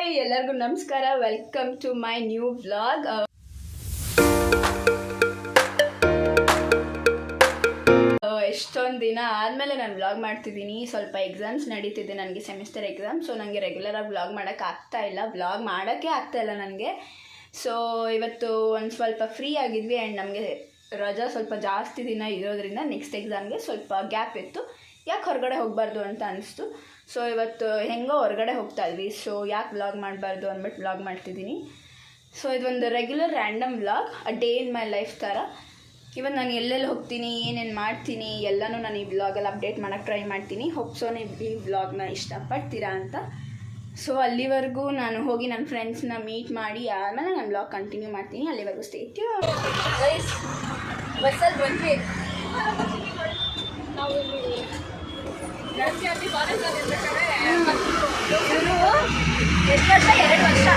Hi ಎಲ್ಲರಿಗೂ ನಮಸ್ಕಾರ. Welcome to my new vlog. ಎಷ್ಟೊಂದು ದಿನ ಆದಮೇಲೆ ನಾನು ವ್ಲಾಗ್ ಮಾಡ್ತಿದ್ದೀನಿ. ಸ್ವಲ್ಪ ಎಕ್ಸಾಮ್ಸ್ ನಡೀತಿದೆ ನನಗೆ, ಸೆಮಿಸ್ಟರ್ ಎಕ್ಸಾಮ್. ಸೊ ನನಗೆ ರೆಗ್ಯುಲರಾಗಿ ವ್ಲಾಗ್ ಮಾಡೋಕ್ಕೆ ಆಗ್ತಾಯಿಲ್ಲ, ವ್ಲಾಗ್ ಮಾಡೋಕ್ಕೆ ಆಗ್ತಾಯಿಲ್ಲ ನನಗೆ. ಸೊ ಇವತ್ತು ಒಂದು ಸ್ವಲ್ಪ ಫ್ರೀ ಆಗಿದ್ವಿ ಆ್ಯಂಡ್ ನಮಗೆ ರಜಾ ಸ್ವಲ್ಪ ಜಾಸ್ತಿ ದಿನ ಇರೋದ್ರಿಂದ ನೆಕ್ಸ್ಟ್ ಎಕ್ಸಾಮ್ಗೆ ಸ್ವಲ್ಪ ಗ್ಯಾಪ್ ಇತ್ತು. ಯಾಕೆ ಹೊರಗಡೆ ಹೋಗಬಾರ್ದು ಅಂತ ಅನಿಸ್ತು. ಸೊ ಇವತ್ತು ಹೆಂಗೋ ಹೊರಗಡೆ ಹೋಗ್ತಾ ಇದ್ವಿ. ಸೊ ಯಾಕೆ ವ್ಲಾಗ್ ಮಾಡಬಾರ್ದು ಅಂದ್ಬಿಟ್ಟು ವ್ಲಾಗ್ ಮಾಡ್ತಿದ್ದೀನಿ. ಸೊ ಇದೊಂದು regular random vlog, a day in my life ಥರ. ಇವತ್ತು ನಾನು ಎಲ್ಲೆಲ್ಲಿ ಹೋಗ್ತೀನಿ, ಏನೇನು ಮಾಡ್ತೀನಿ ಎಲ್ಲನೂ ನಾನು ಈ ವ್ಲಾಗಲ್ಲಿ ಅಪ್ಡೇಟ್ ಮಾಡೋಕ್ಕೆ ಟ್ರೈ ಮಾಡ್ತೀನಿ. ಹೋಪ್ಸೋ ನೀವು ಈ ವ್ಲಾಗ್ನ ಇಷ್ಟಪಡ್ತೀರಾ ಅಂತ. ಸೊ ಅಲ್ಲಿವರೆಗೂ ನಾನು ಹೋಗಿ ನನ್ನ ಫ್ರೆಂಡ್ಸ್ನ ಮೀಟ್ ಮಾಡಿ ಆಮೇಲೆ ನಾನು ವ್ಲಾಗ್ ಕಂಟಿನ್ಯೂ ಮಾಡ್ತೀನಿ. ಅಲ್ಲಿವರೆಗೂ ಸ್ಟೇ ಟ್ಯೂನ್. ಬಸ್ಸಲ್ಲಿ ಬಂದ್ವಿ ನಾವು. ಎರಡು ವರ್ಷ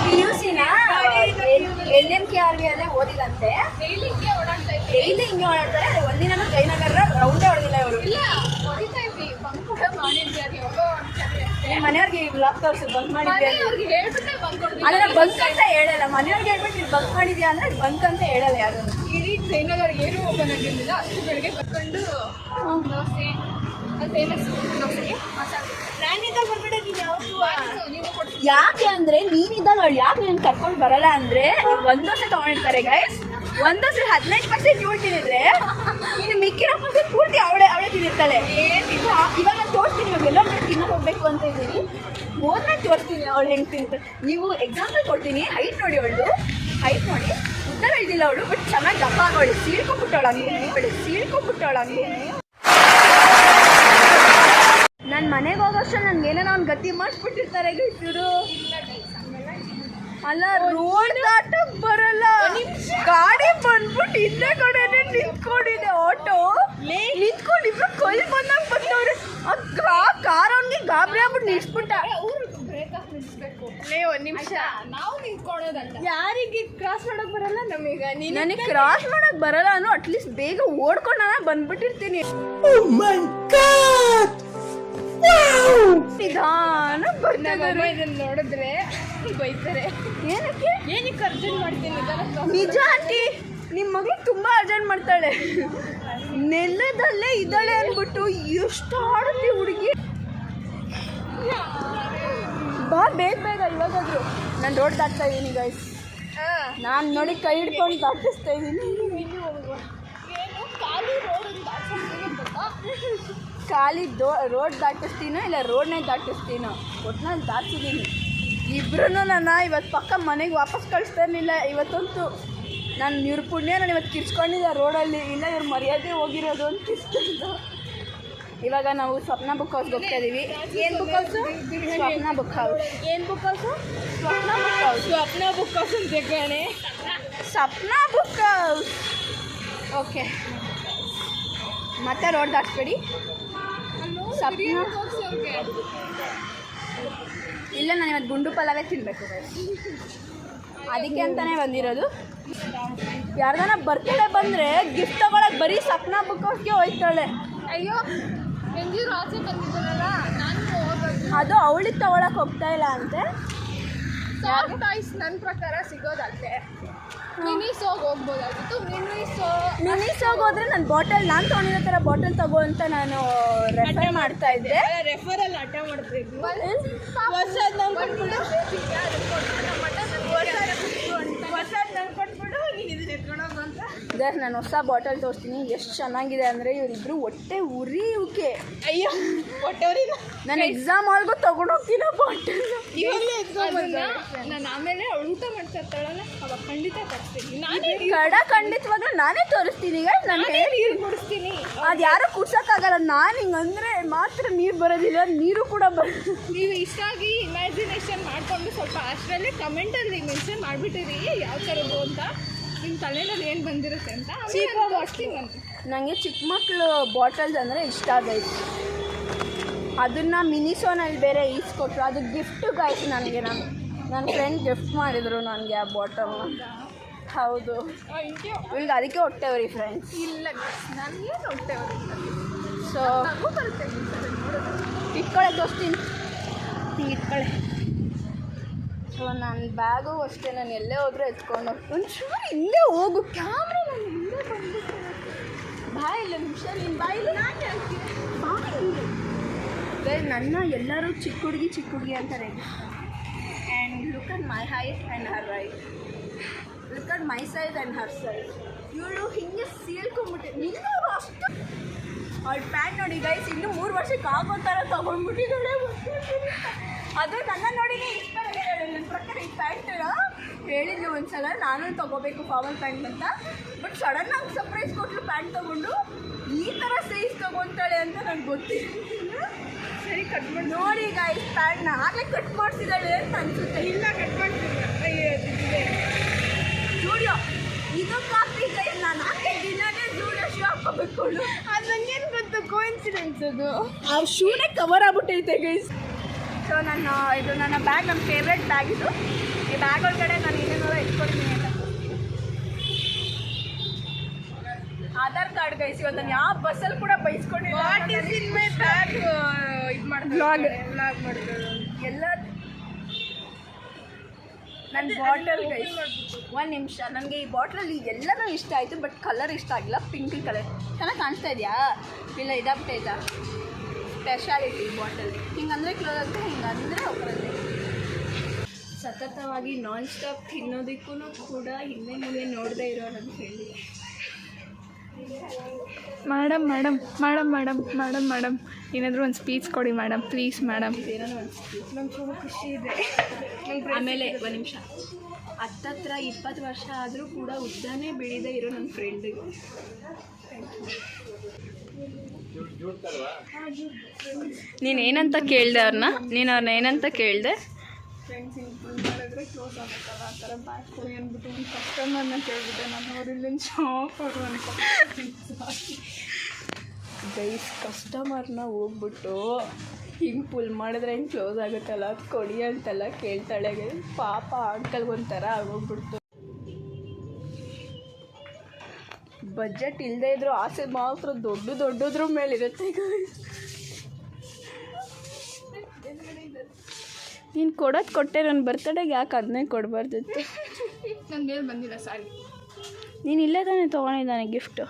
PUCನ LMKRV ಅಲ್ಲೇ ಓದಿದಂತೆ. ಡೈಲಿ ಹಿಂಗೆ ಓಡಾಡ್ತಾರೆ. ಒಂದಿನ ಜಯನಗರ ರೌಂಡೇ ಹೊಡೆದಿಲ್ಲ ಇವರು. ಮನೆಯವ್ರಿಗೆ ಬ್ಲಾಗ್ ತೋರಿಸಿ ಬಂಕ್ ಮಾಡಿದ್ವಿ ಅಲ್ಲ, ಬಂಕ್ ಅಂತ ಹೇಳಲ್ಲ. ಮನೆಯವ್ರಿಗೆ ಹೇಳ್ಬಿಟ್ಟು ನೀವು ಬಂಕ್ ಮಾಡಿದ್ಯಾ ಅಂದರೆ ಬಂಕ್ ಅಂತ ಹೇಳಲ್ಲ ಯಾರು. ಇಡೀ ಜಯನಗರ ಏನು ಓಪನ್ ಆಗಿರಲಿಲ್ಲ. ಅಷ್ಟು ಬೆಳಗ್ಗೆ ಕರ್ಕೊಂಡು ದೋಸೆ ಫೇಮಸ್ ದೋಸೆಗೆ ನಾನಿದ್ದಾಗ ಬಂದ್ಬಿಟ್ಟೆ ನೀನು ಯಾಕೆ ಅಂದರೆ ನೀನಿದ್ದಾಗ ಅವಳು ಯಾಕೆ ನೀನು ಕರ್ಕೊಂಡು ಬರಲ್ಲ ಅಂದರೆ, ಒಂದು ದೋಸೆ ತೊಗೊಂಡಿರ್ತಾರೆ ಗೈಸ್. ಒಂದು ದೋಸೆ 15% ಇವಳು ತಿನ್ನಿದ್ರೆ ಇನ್ನು ಮಿಕ್ಕಿರೋ ಪರ್ಸೆಂಟ್ ಪೂರ್ತಿ ಅವಳೇ ತಿನ್ನಿರ್ತಾಳೆ. ಇವಾಗ ನಾನು ತೋರಿಸ್ತೀನಿ, ಇವಾಗ ಎಲ್ಲ ತಿನ್ನೋಕೆ ಹೋಗ್ಬೇಕು ಅಂತ ಇದ್ದೀನಿ. ಹೋದ್ಮೇಲೆ ತೋರಿಸ್ತೀನಿ ಅವಳು ಹೆಂಗೆ ತಿಂತ. ನೀವು ಎಕ್ಸಾಂಪಲ್ ಕೊಡ್ತೀನಿ. ಹೈಟ್ ನೋಡಿ, ಅವಳು ಹೈಟ್ ನೋಡಿ, ಉದ್ದ ಬೆಳೆದಿಲ್ಲ ಅವಳು, ಬಟ್ ಚೆನ್ನಾಗಿ ದಪ್ಪ ಆಗೋಳು. ಸೀಳ್ಕೊಂಡ್ಬಿಟ್ಟವಳು ಹಂಗೆ, ಸೀಳ್ಕೊಂಡ್ಬಿಟ್ಟವಳು ಹಂಗೆ. ನನ್ನ ಮನೆಗೆ ಹೋಗೋಷ್ಟು ನನಗೆ ಏನೋ ಒಂದು ಗತಿ ಮಾಡಿಸ್ಬಿಟ್ಟಿರ್ತಾರೆ ಇವರು. ಅಲ್ಲ, ರೋಡ್ ದಾಟಕ್ಕೆ ಬರಲ್ಲ. ಗಾಡಿ ಬಂದ್ಬಿಟ್ಟು ಹಿಂದೆ ಕಡೆನೇ ನಿಂತ್ಕೊಂಡಿದೆ. ಆಟೋ ನಿಂತ್ಕೊಂಡು ಇಬ್ರು ಕೊಯ್ಲು ಬಂದಾಗ ಬಂದವ್ರೆ. ಆ ಕಾರ್ ಅವ್ನಿಗೆ ಗಾಬರಿ ಆಗ್ಬಿಟ್ಟು ನಿಲ್ಸ್ಬಿಟ್ಟ. ಒಂದು ನಿಮಿಷ ನಾವು ನಿಂತ್ಕೊಳ್ಳೋದಲ್ಲ. ಯಾರಿಗೆ ಕ್ರಾಸ್ ಮಾಡಕ್ ಬರಲ್ಲ? ನನಗೆ ಕ್ರಾಸ್ ಮಾಡಕ್ ಬರಲ್ಲ ಅನ್ನೋ ಅಟ್ಲೀಸ್ಟ್ ಬೇಗ ಓಡ್ಕೊಂಡ ಬಂದ್ಬಿಟ್ಟಿರ್ತೀನಿ. ನಿಧಾನ ಇದನ್ನ ನೋಡಿದ್ರೆ ಬೈತಾರೆ. ಏನಕ್ಕೆ ಅರ್ಜೆಂಟ್ ಮಾಡ್ತೀನಿ? ನಿಜ ಆಂಟಿ, ನಿಮ್ಮ ಮಗಳು ತುಂಬಾ ಅರ್ಜೆಂಟ್ ಮಾಡ್ತಾಳೆ. ನೆಲದಲ್ಲೇ ಇದ್ದಾಳೆ ಅಂದ್ಬಿಟ್ಟು ಎಷ್ಟು ಆಡುತ್ತೆ ಹುಡುಗಿ. ಬಾ ಬೇಗ ಇವಾಗಾದ್ರು. ನಾನು ರೋಡ್ ದಾಟ್ತಾ ಇದ್ದೀನಿ ಗೈಸ್. ನಾನು ನೋಡಿ ಕೈ ಹಿಡ್ಕೊಂಡು ದಾಟಿಸ್ತಾ ಇದ್ದೀನಿ. ಖಾಲಿ ರೋಡ್ ದಾಟಿಸ್ತೀನೋ ಇಲ್ಲ ರೋಡ್ನೇ ದಾಟಿಸ್ತೀನೋ, ಒಟ್ನಲ್ಲಿ ದಾಟಿಸಿದ್ದೀನಿ. ಇಬ್ಬರೂ ನನ್ನ ಇವತ್ತು ಪಕ್ಕ ಮನೆಗೆ ವಾಪಸ್ ಕಳಿಸ್ತಾ ಇರಲಿಲ್ಲ. ಇವತ್ತಂತೂ ನಾನು ಇವ್ರ ಪುಣ್ಯ ನಾನು ಇವತ್ತು ಕಿರ್ಚ್ಕೊಂಡಿದ್ದೆ ರೋಡಲ್ಲಿ. ಇಲ್ಲ ಇವ್ರ ಮರ್ಯಾದೆ ಹೋಗಿರೋದು ಅಂತ ಕಿರ್ಚ್ಕೊಂಡು. ಇವಾಗ ನಾವು ಸ್ವಪ್ನ ಬುಕ್ ಹೌಸ್ಗೆ ಹೋಗ್ತಾ ಇದ್ದೀವಿ. ಏನು ಬುಕ್ ಹೌಸು? ಸ್ವಪ್ನ ಬುಕ್ ಹೌಸ್. ಏನು ಬುಕ್ ಹೌಸು? ಸ್ವಪ್ನ ಬುಕ್ ಹೌಸ್. ಸ್ವಪ್ನ ಬುಕ್ ಹೌಸ್ ಅಂತ ಕಣೆ. ಸ್ವಪ್ನ ಬುಕ್ ಹೌಸ್. ಓಕೆ, ಮತ್ತೆ ರೋಡ್ ದಾಟಿಸ್ಬೇಡಿ. ಸ್ವಪ್ನ ಇಲ್ಲ, ನಾನು ಇವತ್ತು ಗುಂಡು ಪಲಾವೇ ತಿನ್ನಬೇಕು, ಅದಕ್ಕೆ ಅಂತಲೇ ಬಂದಿರೋದು. ಯಾರ್ದಾನ ಬರ್ತಾಳೆ ಬಂದರೆ ಗಿಫ್ಟ್ ತೊಗೊಳಕ್ಕೆ ಬರೀ ಸ್ವಪ್ನ ಬುಕ್ ಹೌಸ್ಗೆ ಹೋಯ್ತಾಳೆ. ಅಯ್ಯೋ, ಹೆಂಗಿರು ಆಸೆ ಬಂದಿದ್ದಾರಲ್ಲ, ನಾನು ಅದು ಅವಳಿಗೆ ತೊಗೊಳಕ್ಕೆ ಹೋಗ್ತಾ ಇಲ್ಲ ಅಂತೆ. ಸಾಫ್ಟ್ ಟಾಯ್ಸ್ ನನ್ನ ಪ್ರಕಾರ ಸಿಗೋದಲ್ಲೇ ಮಿನಿಸೋಗಿ ಹೋಗ್ಬೋದಾಗಿತ್ತು. ಮಿನಿಸೋಗಿ ಹೋದ್ರೆ ನನ್ನ ಬಾಟಲ್, ನಾನು ತೊಗೊಂಡಿರೋ ಥರ ಬಾಟಲ್ ತಗೋ ಅಂತ ನಾನು ರೆಫರ್ ಮಾಡ್ತಾ ಇದ್ದೆ. ರೆಫರಲ್ಲಿ ಆಟ ಮಾಡ್ತಾಯಿದ್ವಿ. ಹೊಸದು ನಂಗೆ ಕೊಟ್ಬಿಡು, ನಾನು ಹೊಸ ಬಾಟಲ್ ತೋರಿಸ್ತೀನಿ. ಎಷ್ಟು ಚೆನ್ನಾಗಿದೆ ಅಂದರೆ ಇವರಿಬ್ರು ಹೊಟ್ಟೆ ಉರಿ ಉಕೆ. ಅಯ್ಯೋ, ಹೊಟ್ಟೆ ಉರಿ. ನಾನು ಎಕ್ಸಾಮ್ ಆಲ್ಗೂ ತೊಗೊಂಡೋಗ್ತೀನೋ ಬಾಟಲ್. ನಾನು ಆಮೇಲೆ ಅವಳು ಊಟ ಮಾಡ್ತಾ ಇರ್ತಾಳಲ್ಲ, ಅವಾಗ ಖಂಡಿತ ತರಿಸ್ತೀನಿ. ಖಂಡಿತವಾಗ್ಲೂ ನಾನೇ ತೋರಿಸ್ತೀನಿ. ಈಗ ನಾನು ನೀರು ಕುಡಿಸ್ತೀನಿ. ಅದು ಯಾರೂ ಕುಡ್ಸೋಕ್ಕಾಗಲ್ಲ. ನಾನು ಹಿಂಗಂದರೆ ಮಾತ್ರ ನೀರು ಬರೋದಿಲ್ಲ, ನೀರು ಕೂಡ ಬರೋದು. ನೀವು ಇಷ್ಟಾಗಿ ಇಮ್ಯಾಜಿನೇಷನ್ ಮಾಡಿಕೊಂಡು ಸ್ವಲ್ಪ ಅಷ್ಟರಲ್ಲೇ ಕಮೆಂಟಲ್ಲಿ ಮೆನ್ಷನ್ ಮಾಡಿಬಿಟ್ಟಿರಿ ಯಾವ ಥರದ್ದು ಅಂತ, ನಿಮ್ಮ ತಲೆಯಲ್ಲಿ ಏನು ಬಂದಿರುತ್ತೆ ಅಂತ. ನನಗೆ ಚಿಕ್ಕ ಮಕ್ಕಳು ಬಾಟಲ್ಸ್ ಅಂದರೆ ಇಷ್ಟ ಆಗೈತೆ. ಅದನ್ನು ಮಿನಿಸೋನಲ್ಲಿ ಬೇರೆ ಈಸ್ಕೊಟ್ರು. ಅದು ಗಿಫ್ಟು ಗಾಯ್ತು ನನಗೆ. ನನ್ನ ಫ್ರೆಂಡ್ ಗಿಫ್ಟ್ ಮಾಡಿದರು ನನಗೆ ಆ ಬಾಟಲ್ನ. ಹೌದು, ಇವಳಿಗೆ ಅದಕ್ಕೆ ಹೊಟ್ಟೆವ್ರಿ ಫ್ರೆಂಡ್ಸ್. ಇಲ್ಲ, ನನಗೇನು ಹೊಟ್ಟೆವ್ರಿ. ಸೊ ಇಟ್ಕೊಳ್ಳೆ ತೋರಿಸ್ತೀನಿ, ಇಟ್ಕೊಳ್ಳೆ. ಸೊ ನನ್ನ ಬ್ಯಾಗು ಅಷ್ಟೇ, ನಾನು ಎಲ್ಲೇ ಹೋದರೂ ಎತ್ಕೊಂಡು ಒಂಚೂರು ಇಲ್ಲೇ ಹೋಗು ಕ್ಯಾಮ್ರಾ, ನಾನು ಇಲ್ಲೇ ಬಂದ್ಬಿಟ್ಟು ಬಾಯಿಲ್ಲ ನಿಮಿಷ ನೀನು ಬಾಯಿಲ್ಲ ಬಾಯಿಲ್ಲ. ನನ್ನ ಎಲ್ಲರೂ ಚಿಕ್ಕ ಹುಡುಗಿ ಅಂತಾರೆ. And look at my height and her height, look at my size and her size. ಇವಳು ಹಿಂಗೆ ಸೀಳ್ಕೊಂಬಿಟ್ಟೆ ನಿನ್ನ ಅಷ್ಟು. ಅವಳು ಪ್ಯಾಂಟ್ ನೋಡಿ ಗೈಸ್, ಇನ್ನೂ 3 ವರ್ಷಕ್ಕೆ ಆಗೋ ಥರ ತೊಗೊಂಡ್ಬಿಟ್ಟಿದ್ದಾಳೆ. ಅದು ನನ್ನ ನೋಡಿನೇ ಇನ್ಸ್ಪೈರ್ ಆಗಿದ್ದಾಳೆ. ನನ್ನ ಪ್ರಕಾರ ಈ ಪ್ಯಾಂಟನ್ನ ಹೇಳಿದ್ಲು ಒಂದು ಸಲ, ನಾನು ತೊಗೋಬೇಕು ಫಾರ್ಮಲ್ ಪ್ಯಾಂಟ್ ಅಂತ. ಬಟ್ ಸಡನ್ನಾಗಿ ಸರ್ಪ್ರೈಸ್ ಕೊಟ್ಟಲು ಪ್ಯಾಂಟ್ ತೊಗೊಂಡು ಈ ಥರ ಸೈಜ್ ತೊಗೊತಾಳೆ ಅಂತ ನನಗೆ ಗೊತ್ತಿಲ್ಲ. ಸರಿ ಕಟ್ ಮಾಡಿ ನೋಡಿ ಗೈಸ್, ಪ್ಯಾಂಟ್ನ ಆಗಲೇ ಕಟ್ ಮಾಡಿಸಿದ್ದಾಳೆ ಅಂತ ಅನಿಸುತ್ತೆ. ಇಲ್ಲ ಕಟ್ ಮಾಡ್ತಿಲ್ಲ ಜೂಡಿಯೋ ಇದು ಕಾಪಿ ಗೈಸ್. ನಾನು ಹಾಕಿ ದಿನನೇ ಜೂಡಿಯೋ ಶೂ ಹಾಕೋಬೇಕು. ಅದು ನನಗೇನು ಗೊತ್ತು, ಕೋಇನ್ಸಿಡೆನ್ಸ್ ಅದು. ಆ ಶೂನೇ ಕವರ್ ಆಗ್ಬಿಟ್ಟೈತೆ ಗೈಸ್. ಸೊ ಇದು ನನ್ನ ಬ್ಯಾಗ್, ನನ್ನ ಫೇವ್ರೆಟ್ ಬ್ಯಾಗ್ ಇದು. ಈ ಬ್ಯಾಗ್ ಒಳಗಡೆ ನಾನು ಏನೇನೋ ಇಟ್ಕೊಳ್ತೀನಿ ಅಂತ. ಆಧಾರ್ ಕಾರ್ಡ್ ಗೈಸ್, ಇವತ್ತು ನಾನು ಯಾವ ಬಸ್ಸಲ್ಲಿ ಕೂಡ ಬೈಸ್ಕೊಂಡಿಲ್ಲ. What is in my bag ಇದು ಮಾಡ್ತಾರೆ, ವ್ಲಾಗ್ ಮಾಡ್ತಾರೆ ಎಲ್ಲ. ನನ್ನ ಬಾಟಲ್ ಗೈಸ್, ಒಂದು ನಿಮಿಷ, ನನಗೆ ಈ ಬಾಟ್ಲಲ್ಲಿ ಎಲ್ಲನೂ ಇಷ್ಟ ಆಯಿತು, ಬಟ್ ಕಲರ್ ಇಷ್ಟ ಆಗಿಲ್ಲ. ಪಿಂಕ್ ಕಲರ್ ಚೆನ್ನಾಗಿ ಕಾಣಿಸ್ತಾ ಇದೆಯಾ? ಇಲ್ಲ ಇದಾಗ್ಬಿಟ್ಟೈತಾ? ಸ್ಪೆಷಾಲಿಟಿ ಬಾಟಲ್ ಹಿಂಗಂದರೆ ಕ್ಲೋಸ್ ಆಗುತ್ತೆ, ಹಿಂಗಂದರೆ ಹೋಗ್ಬರುತ್ತೆ. ಸತತವಾಗಿ ನಾನ್ ಸ್ಟಾಪ್ ತಿನ್ನೋದಕ್ಕೂ ಕೂಡ ಹಿಂದೆ ಮುಂದೆ ನೋಡದೇ ಇರೋ ನನ್ನ ಫ್ರೆಂಡಿಗೆ ಮೇಡಮ್ ಏನಾದರೂ ಒಂದು ಸ್ಪೀಚ್ ಕೊಡಿ ಮೇಡಮ್, ಪ್ಲೀಸ್ ಮೇಡಮ್. ಏನೋ ಒಂದು ಸ್ಪೀಚ್ ನಂಗೆ ತುಂಬ ಖುಷಿ ಇದೆ. ಆಮೇಲೆ ಒಂದು ನಿಮಿಷ, 20 ವರ್ಷ ಆದರೂ ಕೂಡ ಉದ್ದಾನೇ ಬೆಳೀದೇ ಇರೋ ನನ್ನ ಫ್ರೆಂಡಿಗೆ ನೀನೇನಂತ ಕೇಳಿದೆ ಅವ್ರನ್ನ? ನೀನು ಅವ್ರನ್ನ ಏನಂತ ಕೇಳಿದೆ? ಫ್ರೆಂಡ್ಸ್ ಹಿಂಗೆ ಮಾಡಿದ್ರೆ ಕ್ಲೋಸ್ ಆಗುತ್ತಲ್ಲ, ಆ ಥರ ಬ್ಯಾಗ್ ಕೊಡಿ ಅಂದ್ಬಿಟ್ಟು ಒಂದು ಕಸ್ಟಮರ್ನ ಕೇಳಿಬಿಟ್ಟೆ ನಾನು. ಅವರಿಲ್ಲಿ ಶಾಪ್ ಅವರು ಅನ್ಕೊ ಗೈಸ್, ಕಸ್ಟಮರ್ನ ಹೋಗ್ಬಿಟ್ಟು ಹಿಂಗೆ ಪುಲ್ ಮಾಡಿದ್ರೆ ಹಿಂಗೆ ಕ್ಲೋಸ್ ಆಗುತ್ತಲ್ಲ, ಅದು ಕೊಡಿ ಅಂತೆಲ್ಲ ಕೇಳ್ತಾಳೆ. ಪಾಪ ಅಂಕಲ್ಗೆ ಒಂಥರ ಆಗೋಗ್ಬಿಡ್ತು. ಬಜೆಟ್ ಇಲ್ಲದೆ ಇದ್ರೂ ಆಸೆ ಮಾತ್ರ ದೊಡ್ಡದ್ರ ಮೇಲಿರುತ್ತೆ. ನೀನು ಕೊಡೋದು ಕೊಟ್ಟೆ, ನನ್ನ ಬರ್ತಡೆಗೆ ಯಾಕೆ ಅದನ್ನೇ ಕೊಡಬಾರ್ದಿತ್ತು? ನನ್ನ ಮೇಲೆ ಬಂದಿಲ್ಲ, ಸಾರಿ. ನೀನು ಇಲ್ಲೇ ತಾನೇ ತೊಗೊಂಡಿದ್ದಾನೆ ಗಿಫ್ಟು.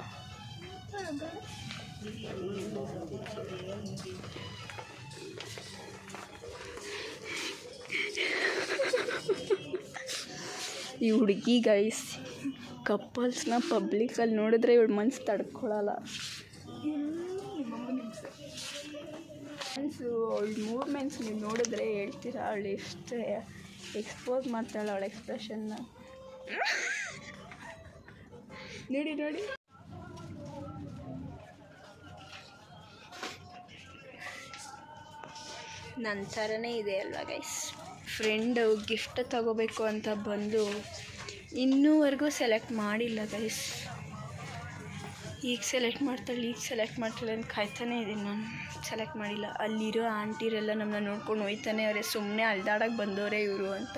ಈ ಹುಡುಗಿ ಗೈಸ್, ಕಪಲ್ಸ್ನ ಪಬ್ಲಿಕಲ್ಲಿ ನೋಡಿದ್ರೆ ಇವಳು ಮನ್ಸು ತಡ್ಕೊಳ್ಳಲ್ಲ. ಮನ್ಸು ಅವಳು ಮೂವ್ಮೆಂಟ್ಸ್ ನೀವು ನೋಡಿದ್ರೆ ಹೇಳ್ತೀರಾ ಅವಳು ಎಷ್ಟು ಎಕ್ಸ್ಪೋಸ್ ಮಾಡ್ತಾಳೆ ಅವಳ ಎಕ್ಸ್ಪ್ರೆಷನ್ನ. ನೋಡಿ ನನ್ನ ಥರನೇ ಇದೆ ಅಲ್ವಾ ಗೈಸ್. ಫ್ರೆಂಡು ಗಿಫ್ಟ್ ತಗೋಬೇಕು ಅಂತ ಬಂದು ಇನ್ನೂವರೆಗೂ ಸೆಲೆಕ್ಟ್ ಮಾಡಿಲ್ಲ ಗೈಸ್. ಈಗ ಸೆಲೆಕ್ಟ್ ಮಾಡ್ತಾಳೆ ಅಂತ ಕಾಯ್ತಾನೆ ಇದ್ದೀನಿ ನಾನು. ಸೆಲೆಕ್ಟ್ ಮಾಡಿಲ್ಲ. ಅಲ್ಲಿರೋ ಆಂಟಿರೆಲ್ಲ ನಮ್ಮನ್ನ ನೋಡ್ಕೊಂಡು ಹೋಯ್ತಾನೆ ಅವರೇ, ಸುಮ್ಮನೆ ಅಲ್ದಾಡಕ್ಕೆ ಬಂದವರೇ ಇವರು ಅಂತ.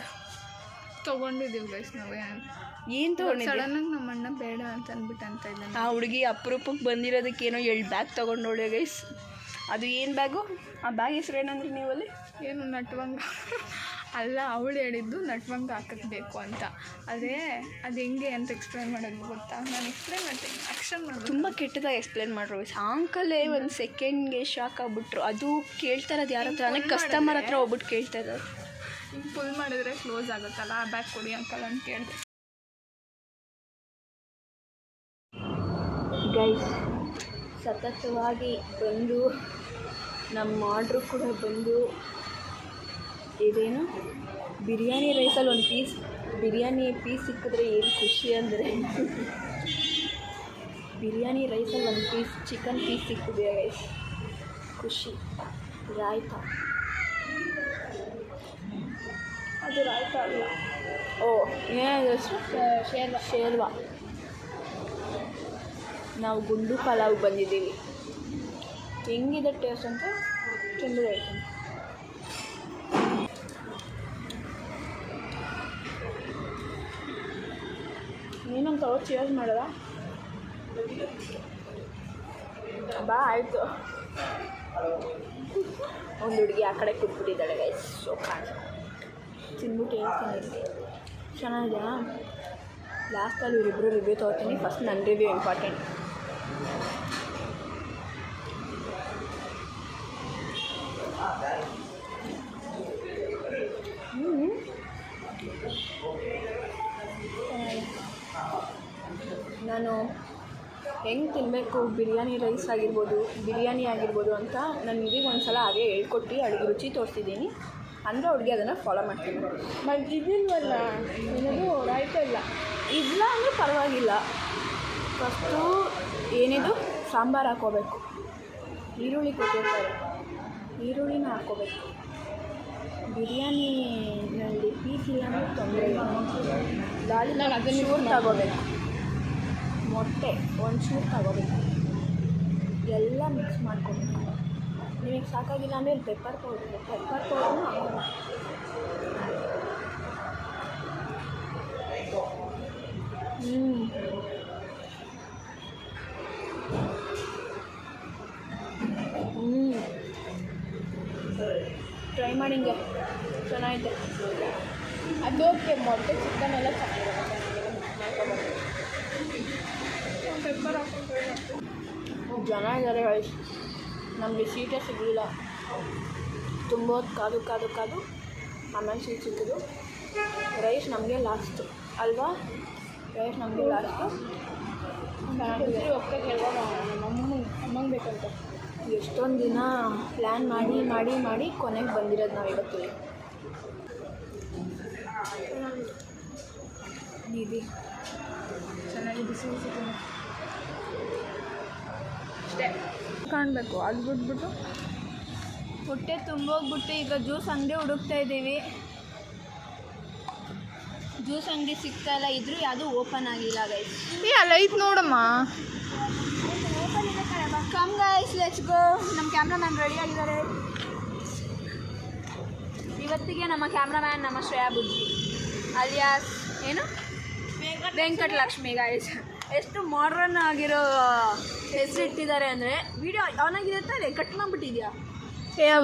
ತೊಗೊಂಡಿದ್ದೀವಿ ಗೈಸ್ ನಾವು. ಏನು ತೊಗೊಂಡಿದ್ದೀವಿ? ಸಡನ್ನಾಗಿ ನಮ್ಮ ಅಣ್ಣ ಬೇಡ ಅಂತ ಅಂದ್ಬಿಟ್ಟು ಅಂತ ಇಲ್ಲ. ಆ ಹುಡುಗಿ ಅಪರೂಪಕ್ಕೆ ಬಂದಿರೋದಕ್ಕೇನೋ 2 ಬ್ಯಾಗ್ ತೊಗೊಂಡೋಳೆ ಗೈಸ್. ಅದು ಏನು ಬ್ಯಾಗು? ಆ ಬ್ಯಾಗ್ ಹೆಸರು ಏನಂದ್ರಿ ನೀವಲ್ಲಿ? ಏನು ನಟ್ವಂಗ ಅಲ್ಲ, ಅವಳು ಹೇಳಿದ್ದು ನಟ್ವಂಗ ಹಾಕಕ್ಕೆ ಬೇಕು ಅಂತ. ಅದು ಹೆಂಗೆ ಅಂತ ಎಕ್ಸ್ಪ್ಲೇನ್ ಮಾಡೋದು ಗೊತ್ತಾ? ನಾನು ಎಕ್ಸ್ಪ್ಲೇನ್ ಮಾಡ್ತೀನಿ, ಆಕ್ಷನ್ ಮಾಡೋದು. ತುಂಬ ಕೆಟ್ಟದಾಗಿ ಎಕ್ಸ್ಪ್ಲೇನ್ ಮಾಡ್ರು ಆಂಕಲೇ. ಒಂದು ಸೆಕೆಂಡ್ಗೆ ಶಾಕ್ ಆಗ್ಬಿಟ್ರು. ಅದು ಕೇಳ್ತಾ ಇರೋದು ಯಾರ ಹತ್ರ ಅಂದರೆ ಕಸ್ಟಮರ್ ಹತ್ರ ಹೋಗ್ಬಿಟ್ಟು ಕೇಳ್ತಾ ಇದ್ದಾರೆ. ಹಿಂಗೆ ಫುಲ್ ಮಾಡಿದ್ರೆ ಕ್ಲೋಸ್ ಆಗುತ್ತಲ್ಲ, ಆ ಬ್ಯಾಗ್ ಕೊಡಿ ಅಂಕಲ್ ಅಂತ ಕೇಳಿದೆ. ಗೈಸ್, ಸತತವಾಗಿ ಬಂದು ನಮ್ಮ ಆರ್ಡ್ರು ಕೂಡ ಬಂದು ಇದೇನು ಬಿರಿಯಾನಿ ರೈಸಲ್ಲಿ ಒಂದು ಬಿರಿಯಾನಿ ಪೀಸ್ ಸಿಕ್ಕಿದ್ರೆ ಏನು ಖುಷಿ ಅಂದರೆ, ಬಿರಿಯಾನಿ ರೈಸಲ್ಲಿ ಒಂದು ಚಿಕನ್ ಪೀಸ್ ಸಿಕ್ಕಿದೆ ಗೈಸ್, ಖುಷಿ. ರಾಯ್ತ, ಅದು ರಾಯ್ತ ಅಲ್ಲ, ಏನಾದ್ರು ಶೇರ್ವಾ. ನಾವು ಗುಂಡು ಪಲಾವ್ ಬಂದಿದ್ದೀವಿ. ಹೆಂಗಿದೆ ಟೇಸ್ಟ್ ಅಂತ ತಿಂದು ಹೇಳ್ತೀನಿ. ನೀನೊಂದು ತಗೋ, ಚೇರ್ಸ್ ಮಾಡೋದ? ಬಾ ಆಯಿತು. ಒಂದು ಹುಡುಗಿ ಆ ಕಡೆ ಕೂತ್ಬಿಟ್ಟಿದ್ದಾಳೆ ಗೈಸ್. ಸೊ ಕಾಣಿಸ್ ತಿಂದ್ಬಿಟ್ಟು ಹೇಳ್ತೀನಿ. ಚೆನ್ನಾಗಿದೆಯಾ? ಲಾಸ್ಟಲ್ಲಿ ಇವರಿಬ್ಬರು ರಿವ್ಯೂ ತೊಗೊತೀನಿ. ಫಸ್ಟ್ ನನ್ನ ರಿವ್ಯೂ ಇಂಪಾರ್ಟೆಂಟ್. ನಾನು ಹೆಂಗೆ ತಿನ್ನಬೇಕು ಬಿರಿಯಾನಿ ರೈಸ್ ಆಗಿರ್ಬೋದು, ಬಿರಿಯಾನಿ ಆಗಿರ್ಬೋದು ಅಂತ ನಾನು ಇದೀಗ ಒಂದು ಸಲ ಹಾಗೆ ಹೇಳ್ಕೊಟ್ಟು ಅಡುಗೆ ರುಚಿ ತೋರಿಸಿದ್ದೀನಿ. ಅಂದರೆ ಅವ್ರಿಗೆ ಅದನ್ನು ಫಾಲೋ ಮಾಡ್ತೀನಿ. ಮತ್ತು ಇದಿಲ್ವಲ್ಲ ಏನದು ರಾಯ್ತಾ ಇಲ್ಲ ಇಲ್ಲ ಅಂದರೆ ಪರವಾಗಿಲ್ಲ. ಫಸ್ಟು ಏನಿದು ಸಾಂಬಾರು ಹಾಕ್ಕೋಬೇಕು. ಈರುಳ್ಳಿ ಕೊಟ್ಟಿರ್ತಾರೆ, ಈರುಳ್ಳಿನ ಹಾಕ್ಕೋಬೇಕು. ಬಿರಿಯಾನಿನಲ್ಲಿ ಪೀಸ್ ಇಲ್ಲ ಅಂದರೆ ತೊಂದರೆ ಇಲ್ಲ. ದಾಳಿ ನಾನು ಅದನ್ನು ಚೂರು ತಗೋಬೇಕು. ಮೊಟ್ಟೆ ಒಂದು ಚೂರು ತಗೋಬೇಕು. ಎಲ್ಲ ಮಿಕ್ಸ್ ಮಾಡ್ಕೋಬೇಕು. ನಿಮಗೆ ಸಾಕಾಗಿಲ್ಲ ಅಂದರೆ ಪೆಪ್ಪರ್ ಪೌಡ್ರು ಹಾಕೋಬೇಕು. ಟ್ರೈ ಮಾಡಿ ಹಿಂಗೆ ಚೆನ್ನಾಗಿದೆ. ಅದು ಓಕೆ. ಮೊಟ್ಟೆ ಚಿಕನ್ ಎಲ್ಲ ಚೆನ್ನಾಗಿರುತ್ತೆ. ಪೆಪ್ಪರ್ ಹಾಕೊಂಡು ಜನ ಇದ್ದಾರೆ ಗೈಸ್. ನಮಗೆ ಸೀಟೇ ಸಿಗಲಿಲ್ಲ. ತುಂಬ ಹೊತ್ತು ಕಾದು ಆಮೇಲೆ ಸೀಟ್ ಸಿಕ್ಕಿದ್ದು. ರೈಸ್ ನಮಗೆ ಲಾಸ್ಟು ಅಲ್ವಾ? ರೈಸ್ ನಮಗೆ ಲಾಸ್ಟು. ಹೋಗ್ತಾ ಕೇಳುವಾಗ ಅಮ್ಮಂಗೆ ಬೇಕಂತ ಎಷ್ಟೊಂದು ದಿನ ಪ್ಲ್ಯಾನ್ ಮಾಡಿ ಕೊನೆಗೆ ಬಂದಿರೋದು ನಾವು ಇವತ್ತು. ನಿಧಿ ಚೆನ್ನಾಗಿ ಬಿಸಿ ತಿನ್ನು ಅಷ್ಟೇ ಕಾಣಬೇಕು. ಅದು ಬಿಟ್ಬಿಟ್ಟು ಹೊಟ್ಟೆ ತುಂಬೋಗ್ಬಿಟ್ಟು ಈಗ ಜ್ಯೂಸ್ ಅಂಗಡಿ ಹುಡುಕ್ತಾ ಇದ್ದೀವಿ. ಜ್ಯೂಸ್ ಅಂಗಡಿ ಸಿಗ್ತಾ ಇಲ್ಲ. ಇದ್ರೂ ಯಾವುದೂ ಓಪನ್ ಆಗಿಲ್ಲ ಗೈಸ್. ಅಲ್ಲ ಇದು ನೋಡಮ್ಮ, ಓಪನ್ ಇದೆ ಕಡೆ. Come guys, let's go. ನಮ್ಮ ಕ್ಯಾಮ್ರಾಮ್ಯಾನ್ ರೆಡಿ ಆಗಿದ್ದಾರೆ. ಇವತ್ತಿಗೆ ನಮ್ಮ ಕ್ಯಾಮ್ರಾಮ್ಯಾನ್ ನಮ್ಮ ಶ್ರೇಯಾ ಬುದ್ಧಿ ಅಲಿಯಾಸ್ ಏನು ವೆಂಕಟಲಕ್ಷ್ಮಿ ಗೈಸ್. ಎಷ್ಟು ಮಾಡ್ರನ್ ಆಗಿರೋ ಹೆಸರು ಇಟ್ಟಿದ್ದಾರೆ ಅಂದರೆ. ವೀಡಿಯೋ ಅವನಾಗಿರುತ್ತೆ ಕಟ್ ಮಾಡಿಬಿಟ್ಟಿದ್ಯಾ?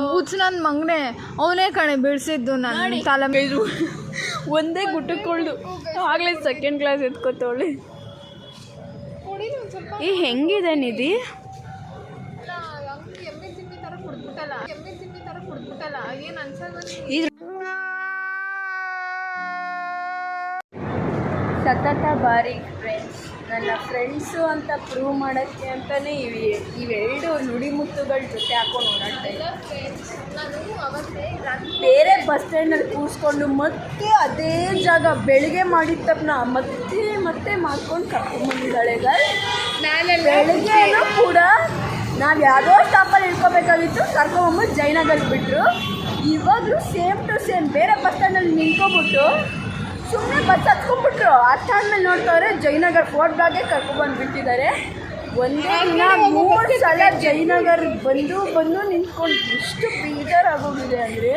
ಬೂಚ್ ನನ್ನ ಮಗನೇ, ಅವನೇ ಕಣೆ ಬಿಡಿಸಿದ್ದು ನಾನು ತಲೆ ಮೇಲು ಒಂದೇ ಗುಟ್ಟಕ್ಕೊಳ್ದು ಆಗಲೇ ಸೆಕೆಂಡ್ ಕ್ಲಾಸ್ ಎತ್ಕೊತವಳೆ. ಈ ಹೆಂಗಿದೆ ನಿಧಿ? ಸತತ ಬಾರಿ ಫ್ರೆಂಡ್ಸ್. ನನ್ನ ಫ್ರೆಂಡ್ಸು ಅಂತ ಪ್ರೂವ್ ಮಾಡೋಕ್ಕೆ ಅಂತಲೇ ಇವೆರಡು ನುಡಿಮುತ್ತುಗಳ ಜೊತೆ ಹಾಕೊಂಡು ಓಡಾಡ್ತಾ ಇದ್ದೆ. ಬೇರೆ ಬಸ್ ಸ್ಟ್ಯಾಂಡಲ್ಲಿ ಕೂರಿಸ್ಕೊಂಡು ಮತ್ತೆ ಅದೇ ಜಾಗ ಬೆಳಿಗ್ಗೆ ಮಾಡಿದ ತಪ್ಪನ ಮತ್ತೆ ಮಾಡ್ಕೊಂಡು ಕರ್ಕೊಂಡ್ಬಂದಿದ್ದಾಳೆ. ಬೆಳಿಗ್ಗೆನೂ ಕೂಡ ನಾವು ಯಾವುದೋ ಸ್ಟಾಪಲ್ಲಿ ಇಳ್ಕೊಬೇಕಾಗಿತ್ತು, ಕರ್ಕೊಂಬಂದು ಜಯನಗರ್ ಬಿಟ್ಟರು. ಇವಾಗಲೂ ಸೇಮ್ ಟು ಸೇಮ್ ಬೇರೆ ಬಸ್ ಸ್ಟ್ಯಾಂಡಲ್ಲಿ ನಿಂತ್ಕೊಬಿಟ್ಟು ಸುಮ್ಮನೆ ಬಸ್ ಹತ್ಕೊಂಡ್ಬಿಟ್ರು. ಅಷ್ಟಾದ್ಮೇಲೆ ನೋಡ್ತವ್ರೆ ಜಯನಗರ್ ಫೋರ್ಟ್ ಬ್ಲಾಗ್ಗೆ ಕರ್ಕೊಂಡ್ಬಂದುಬಿಟ್ಟಿದ್ದಾರೆ. ಒಂದೇ ದಿನ 3 ಸಲ ಜಯನಗರ್ ಬಂದು ನಿಂತ್ಕೊಂಡು ಎಷ್ಟು ಬೇಜಾರಾಗೋಗಿದೆ ಅಂದರೆ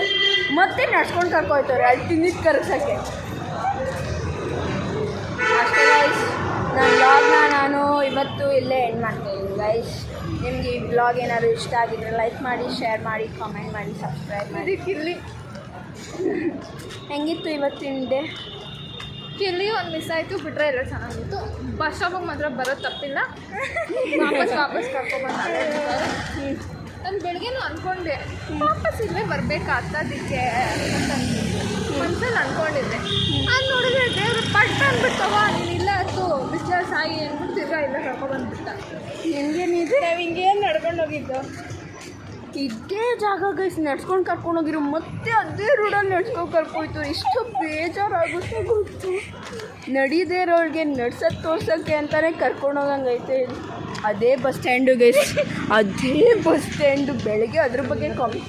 ಮತ್ತೆ ನಡ್ಸ್ಕೊಂಡು ಕರ್ಕೊಯ್ತವ್ರೆ ಅಲ್ಲಿ ತಿಂದಿದ್ದು ಕರ್ಸೋಕ್ಕೆ. ಅಷ್ಟೇ ಗೈಸ್, ನನ್ನ ಬ್ಲಾಗ್ನ ನಾನು ಇವತ್ತು ಇಲ್ಲೇ ಎಂಡ್ ಮಾಡ್ತಾಯಿದ್ದೀನಿ ಗೈಸ್. ನಿಮಗೆ ಈ ಬ್ಲಾಗ್ ಏನಾದರೂ ಇಷ್ಟ ಆಗಿದ್ರೆ ಲೈಕ್ ಮಾಡಿ, ಶೇರ್ ಮಾಡಿ, ಕಾಮೆಂಟ್ ಮಾಡಿ, ಸಬ್ಸ್ಕ್ರೈಬ್ ಮಾಡಿ. ಹೆಂಗಿತ್ತು ಇವತ್ತಿನ ಡೇ? ಇಲ್ಲಿ ಒಂದು ಮಿಸ್ ಆಯಿತು, ಬಿಟ್ಟರೆ ಎಲ್ಲ ಚೆನ್ನಾಗಿತ್ತು. ಬಸ್ ಸ್ಟಾಪಿಗೆ ಮಾತ್ರ ಬರೋದು ತಪ್ಪಿಲ್ಲ. ವಾಪಸ್ ಕರ್ಕೊಬಂದು ನಾನು ಬೆಳಗ್ಗೆನೂ ಅಂದ್ಕೊಂಡೆ ವಾಪಸ್ ಇಲ್ಲೇ ಬರಬೇಕಾಗ್ತದಕ್ಕೆ ಅಂತ ಮನ್ಸಲ್ಲಿ ಅಂದ್ಕೊಂಡಿದ್ದೆ. ಅದು ನೋಡಿದ್ರೆ ದೇವರು ಪಟ್ಟ ಅಂದ್ಬಿಟ್ಟವ ನೀನು ಇಲ್ಲ ಹತ್ತು ಬಿಸಿಲ ಸಾಯಿ ಅಂದ್ಬಿಟ್ಟು ತಿರ್ಗಾ ಇಲ್ಲ ಕರ್ಕೊಬಂದ್ಬಿಟ್ಟ. ಹೆಂಗೇನಿದೆ ಹಿಂಗೇನು ನಡ್ಕೊಂಡು ಹೋಗಿದ್ದು? ಇದೇ ಜಾಗ ಗೈಸ್ ನಡ್ಸ್ಕೊಂಡು ಕರ್ಕೊಂಡೋಗಿರು. ಮತ್ತೆ ಅದೇ ರೋಡಲ್ಲಿ ನಡ್ಸ್ಕೊಂಡು ಕರ್ಕೊಯ್ತು. ಎಷ್ಟು ಬೇಜಾರಾಗುತ್ತೆ ಗೊತ್ತು. ನಡೀದೇ ಇರೋಳಿಗೆ ನಡ್ಸೋದು ತೋರ್ಸೋಕ್ಕೆ ಅಂತಲೇ ಕರ್ಕೊಂಡೋಗಂಗೈತೆ. ಅದೇ ಬಸ್ ಸ್ಟ್ಯಾಂಡು ಗೈಸ್, ಅದೇ ಬಸ್ ಸ್ಟ್ಯಾಂಡು. ಬೆಳಗ್ಗೆ ಅದ್ರ ಬಗ್ಗೆ ಕಾಫಿ